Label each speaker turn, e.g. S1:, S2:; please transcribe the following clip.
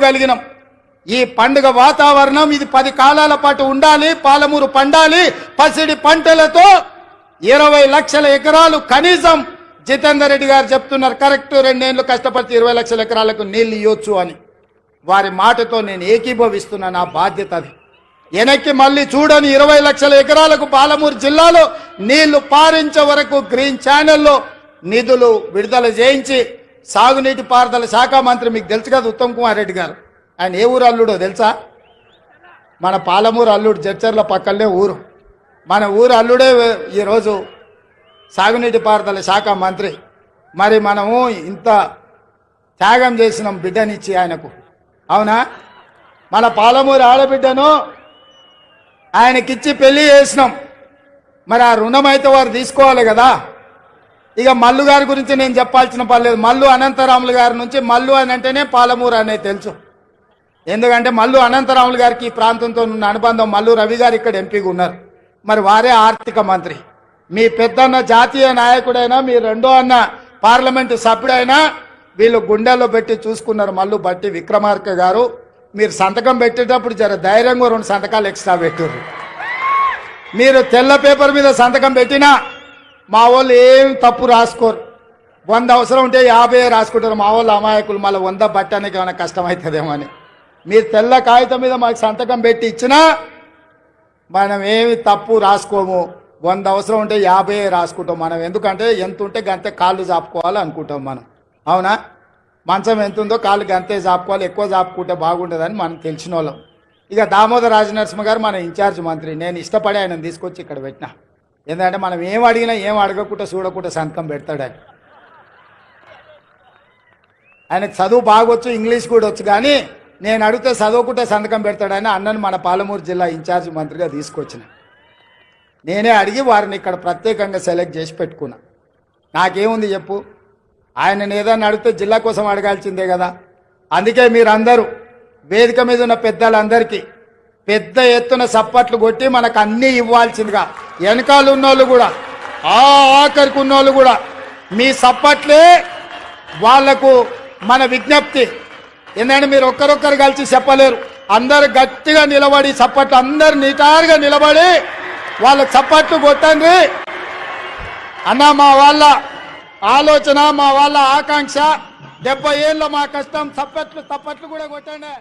S1: చేసుకోగలిగినాం. ఈ పండుగ వాతావరణం ఇది 10 కాలాల పాటు ఉండాలి. పాలమూరు పండాలి. పసిడి పంటలతో 20 లక్షల ఎకరాలు కనీసం జితేందర్ రెడ్డి గారు చెప్తున్నారు కరెక్ట్. 2 ఏళ్ళు కష్టపడితే 20 లక్షల ఎకరాలకు నీళ్లు ఇవ్వచ్చు అని. వారి మాటతో నేను ఏకీభవిస్తున్నా. నా బాధ్యత అది. వెనక్కి మళ్ళీ చూడని 20 లక్షల ఎకరాలకు పాలమూరు జిల్లాలో నీళ్లు పారించే వరకు గ్రీన్ ఛానల్లో నిధులు విడుదల చేయించి సాగునీటి పారుదల శాఖ మంత్రి మీకు తెలుసు కదా ఉత్తమ్ కుమార్ రెడ్డి గారు. ఆయన ఏ ఊరు అల్లుడో తెలుసా? మన పాలమూరు అల్లుడు. జడ్చర్ల పక్కనే ఊరు. మన ఊరు అల్లుడే ఈరోజు సాగునీటి పారుదల శాఖ మంత్రి. మరి మనము ఇంత త్యాగం చేసినాం బిడ్డనిచ్చి ఆయనకు. అవునా? మన పాలమూరు ఆడబిడ్డను ఆయనకిచ్చి పెళ్లి చేసినాం. మరి ఆ రుణం అయితే వారు తీసుకోవాలి కదా. ఇక మల్లు గారి గురించి నేను చెప్పాల్సిన పని లేదు. మల్లు అనంతరాములు గారి నుంచి మల్లు అని అంటేనే పాలమూరు అనేది తెలుసు. ఎందుకంటే మల్లు అనంతరాములు గారికి ఈ ప్రాంతంతో ఉన్న అనుబంధం. మల్లు రవి గారు ఇక్కడ ఎంపీగా ఉన్నారు. మరి వారే ఆర్థిక మంత్రి. మీ పెద్దన్న జాతీయ నాయకుడైనా మీ రెండో అన్న పార్లమెంటు సభ్యుడైనా వీళ్ళు గుండెల్లో పెట్టి చూసుకున్నారు. మల్లు బట్టి విక్రమార్క గారు మీరు సంతకం పెట్టేటప్పుడు జర ధైర్యంగా 2 సంతకాలు ఎక్స్ట్రా పెట్టారు. మీరు తెల్ల పేపర్ మీద సంతకం పెట్టినా మా వాళ్ళు ఏం తప్పు రాసుకోరు. 100 అవసరం ఉంటే 50 రాసుకుంటారు. మా వాళ్ళు అమాయకులు. మళ్ళీ 100 బట్టడానికి ఏమైనా కష్టమవుతుందేమో అని. మీరు తెల్ల కాగితం మీద మాకు సంతకం పెట్టి ఇచ్చినా మనం ఏమి తప్పు రాసుకోము. 100 అవసరం ఉంటే 50 రాసుకుంటాం మనం. ఎందుకంటే ఎంత ఉంటే గంతే కాళ్ళు చాపుకోవాలి అనుకుంటాం మనం. అవునా? మంచం ఎంత ఉందో కాళ్ళు గంతే చాపుకోవాలి. ఎక్కువ చాపుకుంటే బాగుంటుందని మనం తెలిసిన వాళ్ళం. ఇక దామోదర్ రాజనరసింహ గారు మన ఇన్ఛార్జ్ మంత్రి. నేను ఇష్టపడి ఆయన తీసుకొచ్చి ఇక్కడ పెట్టినా. ఎందుకంటే మనం ఏం అడిగినా ఏం అడగకుండా చూడకుండా సంతకం పెడతాడు ఆయన. ఆయనకు చదువు బాగొచ్చు, ఇంగ్లీష్ కూడా వచ్చు. కానీ నేను అడిగితే చదువుకుంటే సంతకం పెడతాడని అన్నను మన పాలమూరు జిల్లా ఇన్ఛార్జ్ మంత్రిగా తీసుకొచ్చిన. నేనే అడిగి వారిని ఇక్కడ ప్రత్యేకంగా సెలెక్ట్ చేసి పెట్టుకున్నా. నాకేముంది చెప్పు? ఆయనను ఏదన్నా అడిగితే జిల్లా కోసం అడగాల్సిందే కదా. అందుకే మీరందరూ వేదిక మీద ఉన్న పెద్దలందరికీ పెద్ద ఎత్తున సప్పట్లు కొట్టి మనకు అన్నీ ఇవ్వాల్సిందిగా, వెనకాల ఉన్నోళ్ళు కూడా ఆఖరికి ఉన్నోళ్ళు కూడా మీ సప్పట్లే వాళ్లకు మన విజ్ఞప్తి. ఎందుకంటే మీరు ఒక్కరొక్కరు కలిసి చెప్పలేరు. అందరు గట్టిగా నిలబడి సప్పట్లు అందరు నిటారుగా నిలబడి వాళ్ళకు సప్పట్లు కొట్టండి అన్న. మా వాళ్ళ ఆలోచన, మా వాళ్ళ ఆకాంక్ష 70 ఏళ్ళ మా కష్టం. సప్పట్లు కూడా కొట్టండి.